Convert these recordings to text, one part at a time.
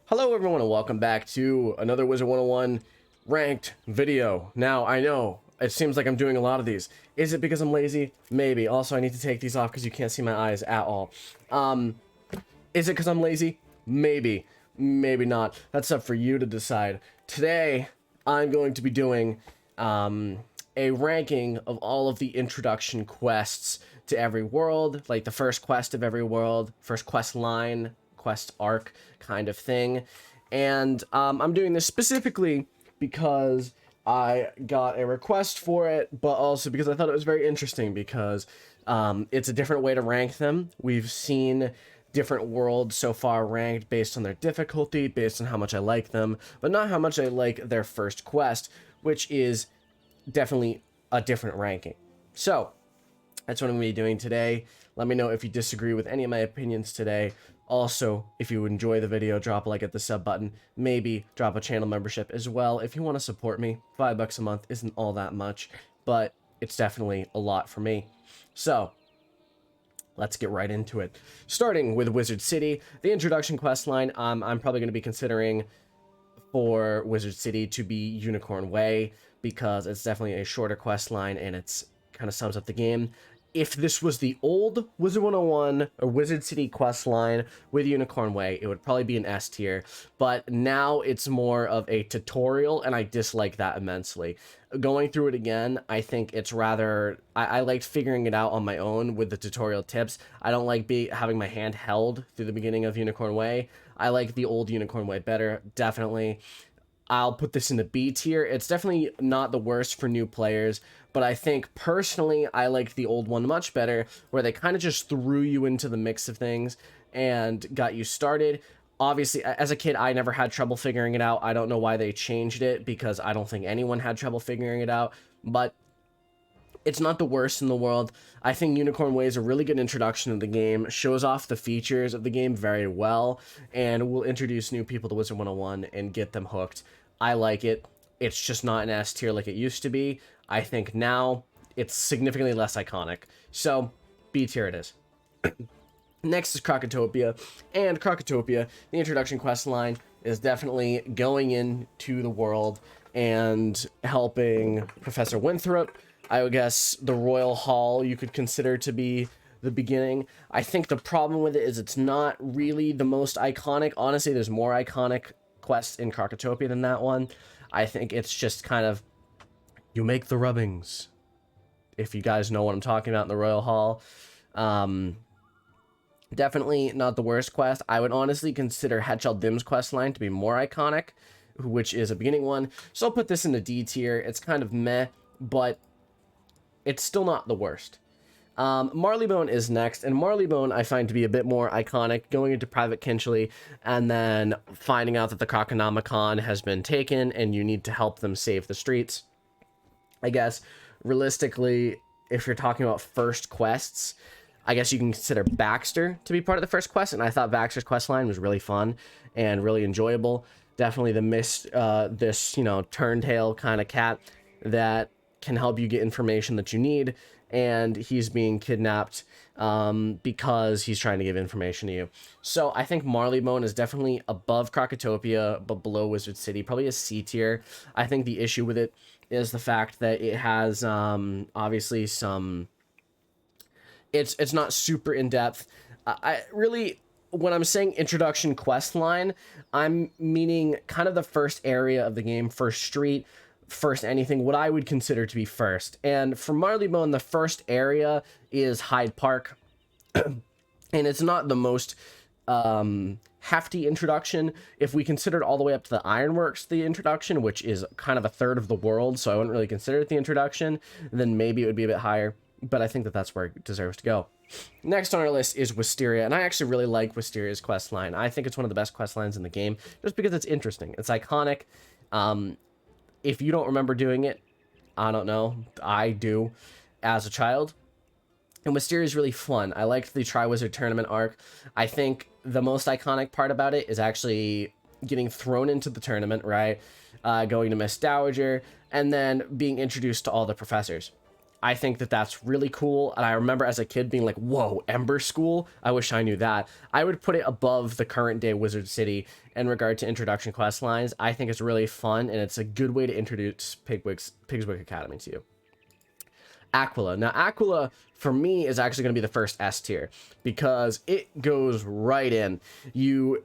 Hello everyone and welcome back to another Wizard101 ranked video. Now, I know, it seems like I'm doing a lot of these. Is it because I'm lazy? Maybe. Also, I need to take these off because you can't see my eyes at all. Is it because I'm lazy? Maybe. Maybe not. That's up for you to decide. Today, I'm going to be doing a ranking of all of the introduction quests to every world, like the first quest of every world, first quest line, quest arc kind of thing. And I'm doing this specifically because I got a request for it, but also because I thought it was very interesting because it's a different way to rank them. We've seen different worlds so far ranked based on their difficulty, based on how much I like them, but not how much I like their first quest, which is definitely a different ranking. So that's what I'm going to be doing today. Let me know if you disagree with any of my opinions today. Also, if you enjoy the video, drop a like at the sub button. Maybe drop a channel membership as well if you want to support me. $5 a month isn't all that much, but it's definitely a lot for me. So let's get right into it. Starting with Wizard City, the introduction quest line, I'm probably going to be considering for Wizard City to be Unicorn Way, because it's definitely a shorter quest line and it's kind of sums up the game. If this was the old Wizard101 or Wizard City quest line with Unicorn Way, it would probably be an S tier, but now it's more of a tutorial, and I dislike that immensely. Going through it again, I think it's rather, I liked figuring it out on my own with the tutorial tips. I don't like having my hand held through the beginning of Unicorn Way. I like the old Unicorn Way better, definitely. I'll put this in the B tier. It's definitely not the worst for new players, but I think personally I like the old one much better, where they kind of just threw you into the mix of things and got you started. Obviously, as a kid, I never had trouble figuring it out. I don't know why they changed it, because I don't think anyone had trouble figuring it out, but it's not the worst in the world. I think Unicorn Way is a really good introduction to the game, shows off the features of the game very well, and will introduce new people to Wizard101 and get them hooked. I like it. It's just not an S tier like it used to be. I think now it's significantly less iconic. So, B tier it is. Next is Krakatopia, and Krakatopia, the introduction quest line, is definitely going into the world and helping Professor Winthrop. I guess the Royal Hall you could consider to be the beginning. I think the problem with it is it's not really the most iconic. Honestly, there's more iconic quests in Krakatopia than that one. I think it's just kind of, you make the rubbings, if you guys know what I'm talking about in the Royal Hall. Definitely not the worst quest. I would honestly consider Hatchel Dim's quest line to be more iconic, which is a beginning one. So I'll put this in the D tier. It's kind of meh, but it's still not the worst. Marleybone is next, and Marleybone I find to be a bit more iconic, going into Private Kinchley and then finding out that the Croconomicon has been taken and you need to help them save the streets. I guess realistically, if you're talking about first quests, I guess you can consider Baxter to be part of the first quest, and I thought Baxter's quest line was really fun and really enjoyable. Definitely this, turntail kind of cat that can help you get information that you need, and he's being kidnapped because he's trying to give information to you. So I think Marleybone is definitely above Krakatopia, but below Wizard City, probably a C tier. I think the issue with it is the fact that it has obviously some, it's not super in-depth. I really, when I'm saying introduction quest line, I'm meaning kind of the first area of the game, first street, first anything, what I would consider to be first. And for Marleybone, the first area is Hyde Park, and it's not the most hefty introduction. If we considered all the way up to the Ironworks the introduction, which is kind of a third of the world, so I wouldn't really consider it the introduction, then maybe it would be a bit higher, but I think that that's where it deserves to go. Next on our list is Wisteria, and I actually really like Wisteria's quest line. I think it's one of the best quest lines in the game, just because it's interesting. It's iconic. If you don't remember doing it, I don't know. I do, as a child. And Wisteria is really fun. I liked the Triwizard Tournament arc. I think the most iconic part about it is actually getting thrown into the tournament, right? Going to Miss Dowager, and then being introduced to all the professors. I think that that's really cool. And I remember as a kid being like, whoa, Ember School? I wish I knew that. I would put it above the current day Wizard City in regard to introduction quest lines. I think it's really fun, and it's a good way to introduce Pigswick Academy to you. Aquila. Now, Aquila, for me, is actually going to be the first S tier, because it goes right in. You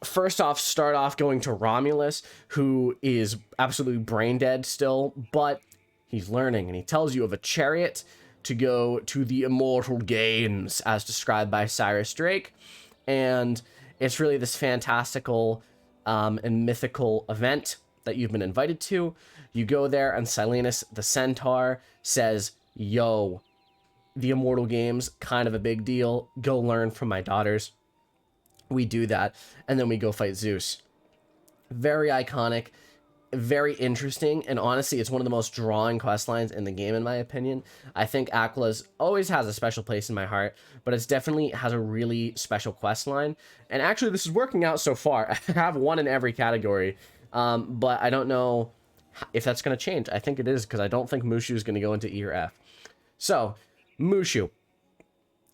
first off start off going to Romulus, who is absolutely brain dead still, but he's learning, and he tells you of a chariot to go to the Immortal Games, as described by Cyrus Drake. And it's really this fantastical and mythical event that you've been invited to. You go there, and Silenus the Centaur says, yo, the Immortal Games, kind of a big deal. Go learn from my daughters. We do that, and then we go fight Zeus. Very iconic, very interesting, and honestly, it's one of the most drawing quest lines in the game, in my opinion. I think Aquila's always has a special place in my heart, but it's definitely has a really special quest line. And actually, this is working out so far. I have one in every category, but I don't know if that's going to change. I think it is, because I don't think Mushu is going to go into E or F. So, Mushu.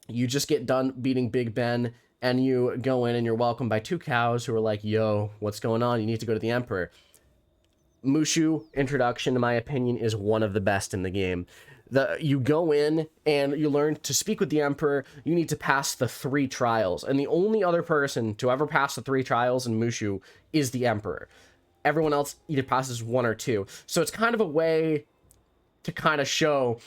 You just get done beating Big Ben, and you go in, and you're welcomed by 2 cows who are like, yo, what's going on? You need to go to the Emperor. Mushu introduction, in my opinion, is one of the best in the game. You go in and you learn to speak with the Emperor. You need to pass the 3 trials, and the only other person to ever pass the 3 trials in Mushu is the Emperor. Everyone else either passes 1 or 2. So it's kind of a way to kind of show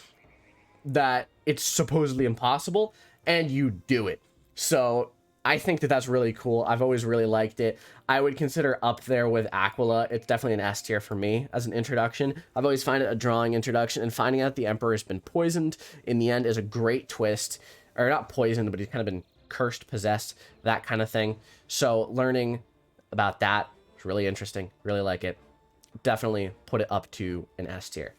that it's supposedly impossible, and you do it. So I think that that's really cool. I've always really liked it. I would consider up there with Aquila. It's definitely an S tier for me as an introduction. I've always found it a drawing introduction, and finding out the Emperor has been poisoned in the end is a great twist. Or not poisoned, but he's kind of been cursed, possessed, that kind of thing. So learning about that is really interesting. Really like it. Definitely put it up to an S tier.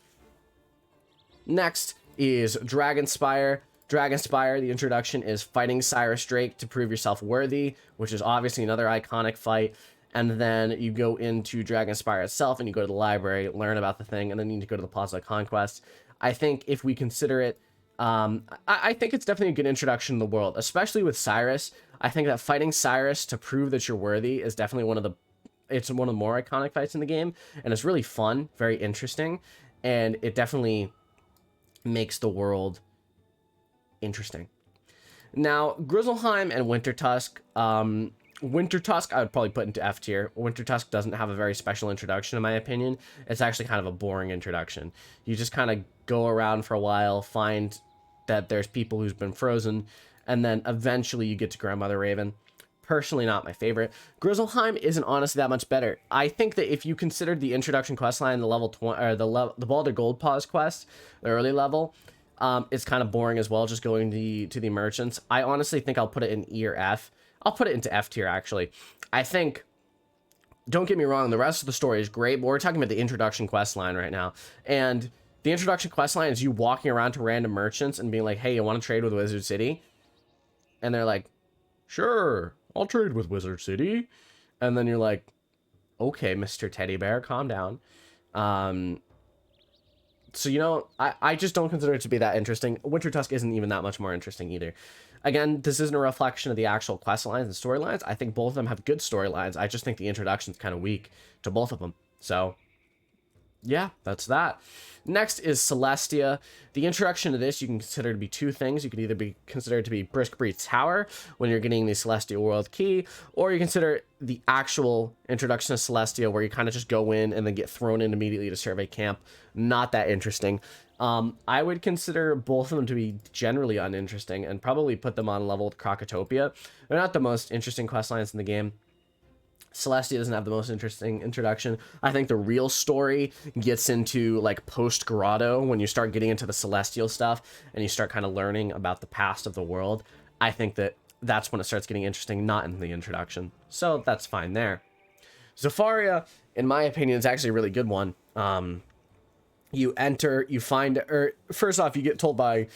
Next is Dragonspire. Dragonspire, the introduction is fighting Cyrus Drake to prove yourself worthy, which is obviously another iconic fight. And then you go into Dragonspire itself, and you go to the library, learn about the thing, and then you need to go to the Plaza of Conquest. I think if we consider it, I think it's definitely a good introduction to the world, especially with Cyrus. I think that fighting Cyrus to prove that you're worthy is definitely one of the more iconic fights in the game, and it's really fun, very interesting, and it definitely makes the world interesting. Now, Grizzlheim and Wintertusk. Wintertusk I would probably put into F tier. Wintertusk doesn't have a very special introduction, in my opinion. It's actually kind of a boring introduction. You just kind of go around for a while, find that there's people who's been frozen, and then eventually you get to Grandmother Raven. Personally, not my favorite. Grizzlheim isn't honestly that much better. I think that if you considered the introduction questline, the level 20, or the Balder Gold Pause quest, the early level, it's kind of boring as well, just going to the merchants. I honestly think I'll put it in E or F. I'll put it into F tier, actually. I think, don't get me wrong, the rest of the story is great, but we're talking about the introduction quest line right now. And the introduction quest line is you walking around to random merchants and being like, hey, you want to trade with Wizard City? And they're like, sure, I'll trade with Wizard City. And then you're like, okay, Mr. Teddy Bear, calm down. So, you know, I just don't consider it to be that interesting. Wintertusk isn't even that much more interesting either. Again, this isn't a reflection of the actual quest lines and storylines. I think both of them have good storylines. I just think the introduction's kind of weak to both of them. So, yeah, that's that. Next is Celestia. The introduction to this you can consider to be 2 things. You could either be considered to be Brisk Breed's Tower when you're getting the Celestia World Key, or you consider the actual introduction to Celestia where you kind of just go in and then get thrown in immediately to survey camp. Not that interesting. I would consider both of them to be generally uninteresting and probably put them on a level with Krokotopia. They're not the most interesting quest lines in the game. Celestia doesn't have the most interesting introduction. I think the real story gets into like post Grotto when you start getting into the celestial stuff and you start kind of learning about the past of the world. I think that that's when it starts getting interesting, not in the introduction. So that's fine there. Zafaria, in my opinion, is actually a really good one. You enter, you find, or first off, you get told by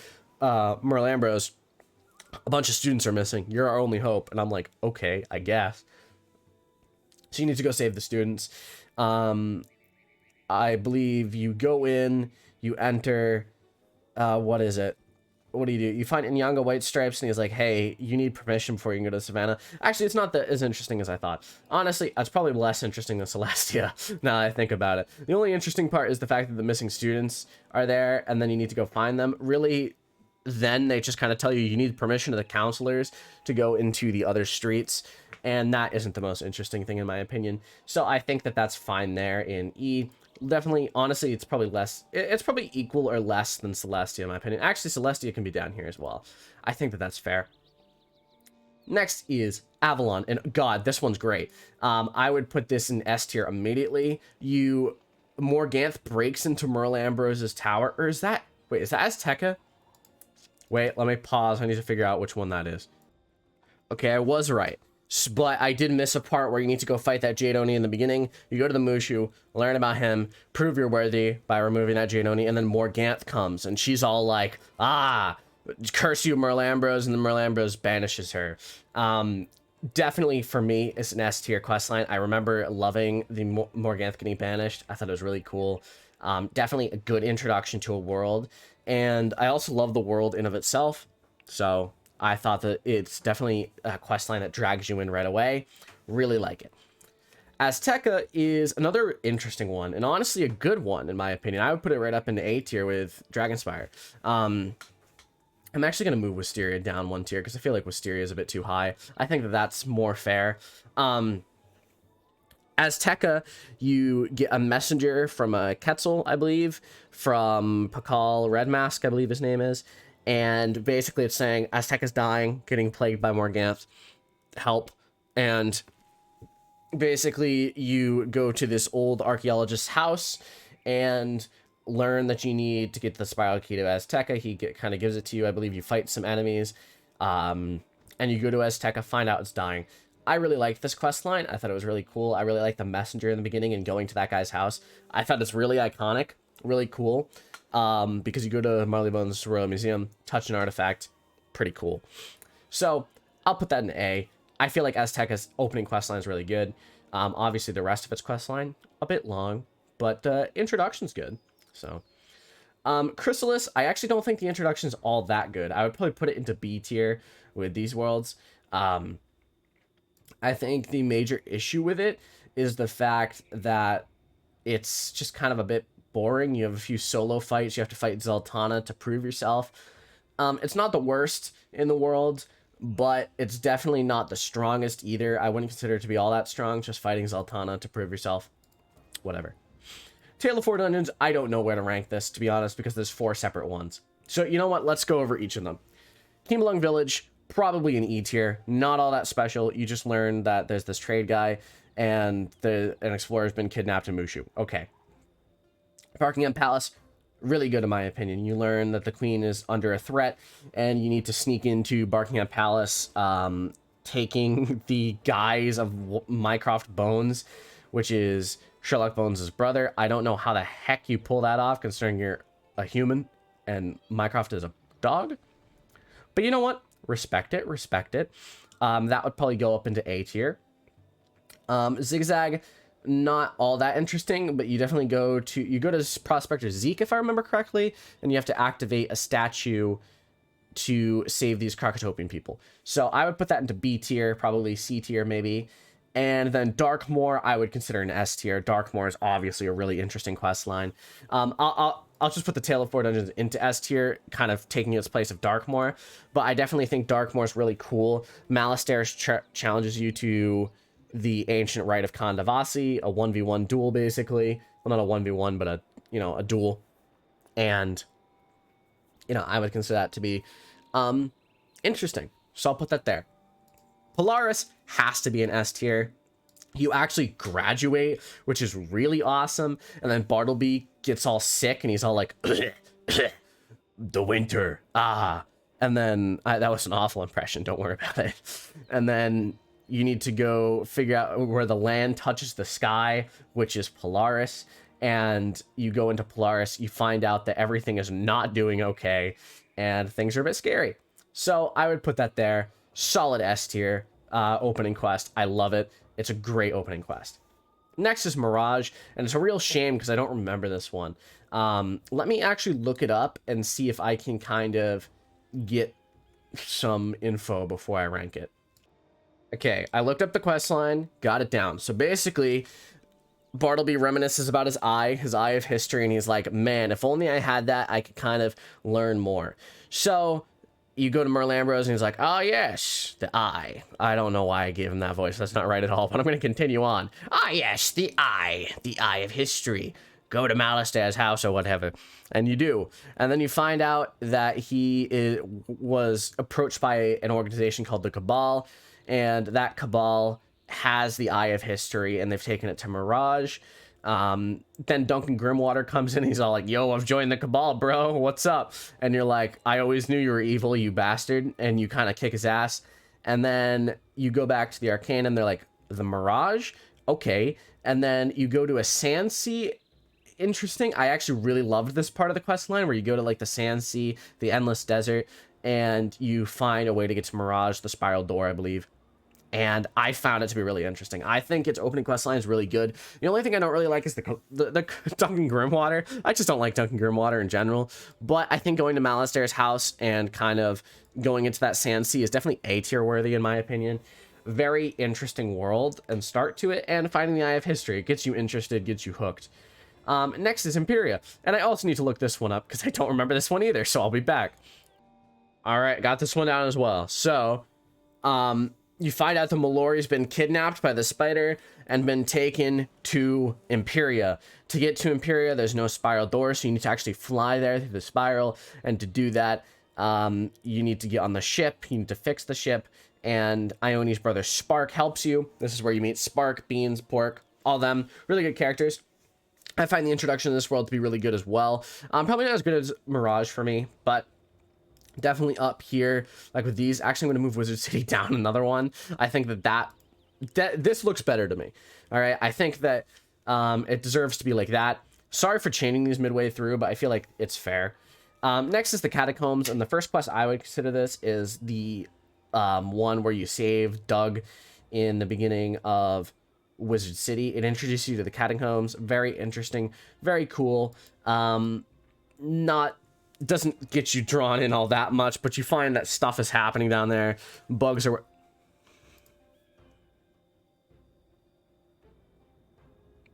Merle Ambrose, a bunch of students are missing. You're our only hope. And I'm like, okay, I guess. So you need to go save the students. I believe you go in, you enter, what is it? What do? You find Inyanga White Stripes, and he's like, hey, you need permission before you can go to Savannah. Actually, it's not that as interesting as I thought. Honestly, that's probably less interesting than Celestia, now that I think about it. The only interesting part is the fact that the missing students are there, and then you need to go find them. Really, then they just kind of tell you you need permission of the counselors to go into the other streets, and that isn't the most interesting thing in my opinion. So I think that that's fine there in E. Definitely, honestly, it's probably less. It's probably equal or less than Celestia, in my opinion. Actually, Celestia can be down here as well. I think that that's fair. Next is Avalon, and God, this one's great. I would put this in S tier immediately. Morganth breaks into Merle Ambrose's tower, or is that? Wait, is that Azteca? Wait, let me pause. I need to figure out which one that is. Okay, I was right. But I did miss a part where you need to go fight that Jade Oni in the beginning. You go to the Mushu, learn about him, prove you're worthy by removing that Jade Oni, and then Morganth comes, and she's all like, curse you, Merle Ambrose, and then Merle Ambrose banishes her. Definitely, for me, it's an S tier questline. I remember loving the Morganth getting banished. I thought it was really cool. Definitely a good introduction to a world, and I also love the world in of itself, so I thought that it's definitely a questline that drags you in right away. Really like it. Azteca is another interesting one, and honestly a good one in my opinion. I would put it right up into A tier with Dragonspire. I'm actually going to move Wisteria down one tier because I feel like Wisteria is a bit too high. I think that that's more fair. Azteca, you get a messenger from a Quetzal, I believe, from Pakal Redmask, I believe his name is. And basically it's saying Azteca's dying, getting plagued by Morganth, help. And basically you go to this old archaeologist's house and learn that you need to get the spiral key to Azteca. He kind of gives it to you. I believe you fight some enemies, and you go to Azteca, find out it's dying. I really liked this quest line. I thought it was really cool. I really liked the messenger in the beginning and going to that guy's house. I thought it's really iconic, really cool. Because you go to Marleybone's Royal Museum, touch an artifact, pretty cool. So I'll put that in A. I feel like Azteca's opening questline is really good. Obviously the rest of its questline a bit long, but introduction's good. So Chrysalis, I actually don't think the introduction's all that good. I would probably put it into B tier with these worlds. I think the major issue with it is the fact that it's just kind of a bit boring. You have a few solo fights. You have to fight Zeltana to prove yourself. It's not the worst in the world, but it's definitely not the strongest either. I wouldn't consider it to be all that strong, just fighting Zeltana to prove yourself. Whatever. Tale of Four Dungeons, I don't know where to rank this, to be honest, because there's 4 separate ones. So, you know what? Let's go over each of them. Kimalong Village, probably an E tier. Not all that special. You just learn that there's this trade guy, and an explorer's been kidnapped in Mushu. Okay. Buckingham Palace, really good in my opinion. You learn that the queen is under a threat, and you need to sneak into Buckingham Palace, taking the guise of Mycroft Bones, which is Sherlock Bones' brother. I don't know how the heck you pull that off, considering you're a human, and Mycroft is a dog. But you know what? Respect it, respect it. That would probably go up into A tier. Zigzag, not all that interesting, but you definitely go to Prospector Zeke, if I remember correctly, and you have to activate a statue to save these Krakatopian people. So I would put that into B tier, probably C tier maybe. And then Darkmoor, I would consider an S tier. Darkmoor is obviously a really interesting quest line. I'll just put the Tale of Four Dungeons into S tier, kind of taking its place of Darkmoor. But I definitely think Darkmoor is really cool. Malastare challenges you to the Ancient Rite of Kandavasi, a 1v1 duel, basically. Well, not a 1v1, but a duel. And, I would consider that to be interesting. So I'll put that there. Polaris has to be an S tier. You actually graduate, which is really awesome. And then Bartleby gets all sick, and he's all like, the winter, And then, that was an awful impression, don't worry about it. And then you need to go figure out where the land touches the sky, which is Polaris. And you go into Polaris, you find out that everything is not doing okay, and things are a bit scary. So I would put that there. Solid S tier opening quest. I love it. It's a great opening quest. Next is Mirage, and it's a real shame because I don't remember this one. Let me actually look it up and see if I can kind of get some info before I rank it. Okay, I looked up the quest line, got it down. So basically, Bartleby reminisces about his eye of history, and he's like, man, if only I had that, I could kind of learn more. So you go to Merle Ambrose, and he's like, oh yes, the eye. I don't know why I gave him that voice. That's not right at all, but I'm going to continue on. Ah yes, the eye of history. Go to Malastaire's house or whatever. And you do. And then you find out that he was approached by an organization called the Cabal, and that Cabal has the Eye of History, and they've taken it to Mirage. Then Duncan Grimwater comes in, he's all like, yo, I've joined the Cabal, bro, what's up? And you're like, I always knew you were evil, you bastard. And you kind of kick his ass. And then you go back to the Arcanum, they're like, the Mirage? Okay. And then you go to a Sand Sea. Interesting. I actually really loved this part of the quest line where you go to like the Sand Sea, the Endless Desert, and you find a way to get to Mirage, the Spiral Door, I believe. And I found it to be really interesting. I think its opening quest line is really good. The only thing I don't really like is the Duncan Grimwater. I just don't like Duncan Grimwater in general. But I think going to Malastaire's house and kind of going into that Sand Sea is definitely A-tier worthy in my opinion. Very interesting world and start to it. And finding the Eye of History, it gets you interested, gets you hooked. Next is Imperia. And I also need to look this one up because I don't remember this one either. So I'll be back. All right, got this one down as well. So, you find out that Mallory's been kidnapped by the spider and been taken to Imperia. To get to Imperia, there's no spiral door, so you need to actually fly there through the spiral. And to do that, you need to get on the ship, you need to fix the ship, and Ione's brother Spark helps you. This is where you meet Spark, Beans, Pork, all them. Really good characters. I find the introduction to this world to be really good as well. Probably not as good as Mirage for me, but definitely up here, like with these. Actually, I'm going to move Wizard City down another one. I think that this looks better to me. All right, I think that it deserves to be like that. Sorry for chaining these midway through, but I feel like it's fair. Next is the Catacombs, and the first quest I would consider this is the one where you save Doug in the beginning of Wizard City. It introduces you to the Catacombs. Very interesting, very cool. Doesn't get you drawn in all that much, but you find that stuff is happening down there. Bugs are...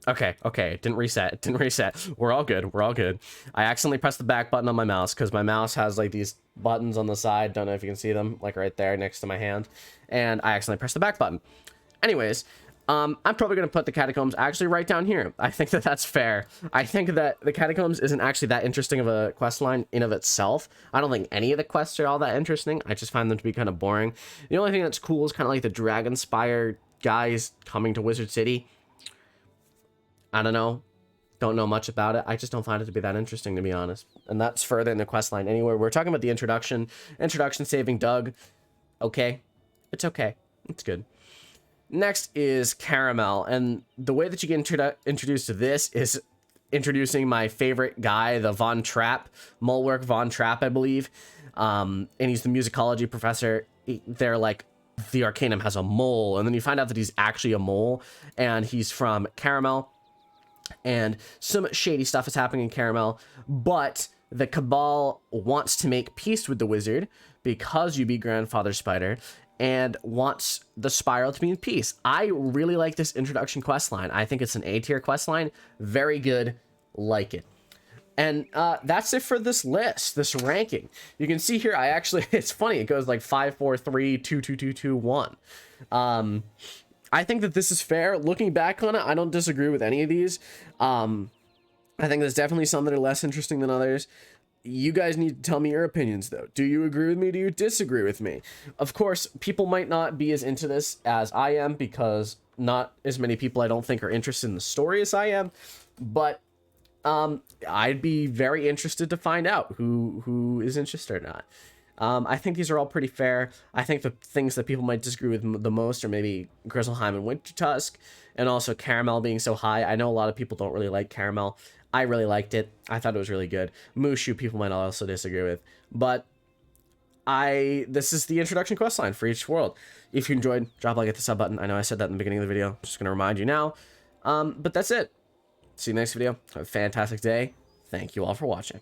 Okay, didn't reset. We're all good. I accidentally pressed the back button on my mouse because my mouse has like these buttons on the side. Don't know if you can see them, like right there next to my hand. And I accidentally pressed the back button. Anyways, I'm probably going to put the Catacombs actually right down here. I think that that's fair. I think that the Catacombs isn't actually that interesting of a quest line in of itself. I don't think any of the quests are all that interesting. I just find them to be kind of boring. The only thing that's cool is kind of like the Dragonspire guys coming to Wizard City. I don't know. Don't know much about it. I just don't find it to be that interesting, to be honest. And that's further in the quest line anywhere. We're talking about the introduction. Introduction saving Doug. Okay. It's okay. It's good. Next is Caramel, and the way that you get introduced to this is introducing my favorite guy, the Von Trapp, Mulwerk Von Trapp, I believe, and he's the musicology professor. They're like, the Arcanum has a mole, and then you find out that he's actually a mole, and he's from Caramel, and some shady stuff is happening in Caramel, but the Cabal wants to make peace with the wizard because you beat Grandfather Spider, and wants the Spiral to be in peace. I really like this introduction quest line. I think it's an A-tier quest line. Very good. Like it. And that's it for this list, this ranking. You can see here, it's funny. It goes like 5, 4, 3, 2, 2, 2, 2, 1. I think that this is fair. Looking back on it, I don't disagree with any of these. I think there's definitely some that are less interesting than others. You guys need to tell me your opinions, though. Do you agree with me? Do you disagree with me? Of course, people might not be as into this as I am, because not as many people I don't think are interested in the story as I am. But I'd be very interested to find out who is interested or not. I think these are all pretty fair. I think the things that people might disagree with the most are maybe Grizzlheim and Wintertusk, and also Caramel being so high. I know a lot of people don't really like Caramel. I really liked it. I thought it was really good. Mushu, people might also disagree with. But this is the introduction questline for each world. If you enjoyed, drop a like at the sub button. I know I said that in the beginning of the video. I'm just going to remind you now. But that's it. See you next video. Have a fantastic day. Thank you all for watching.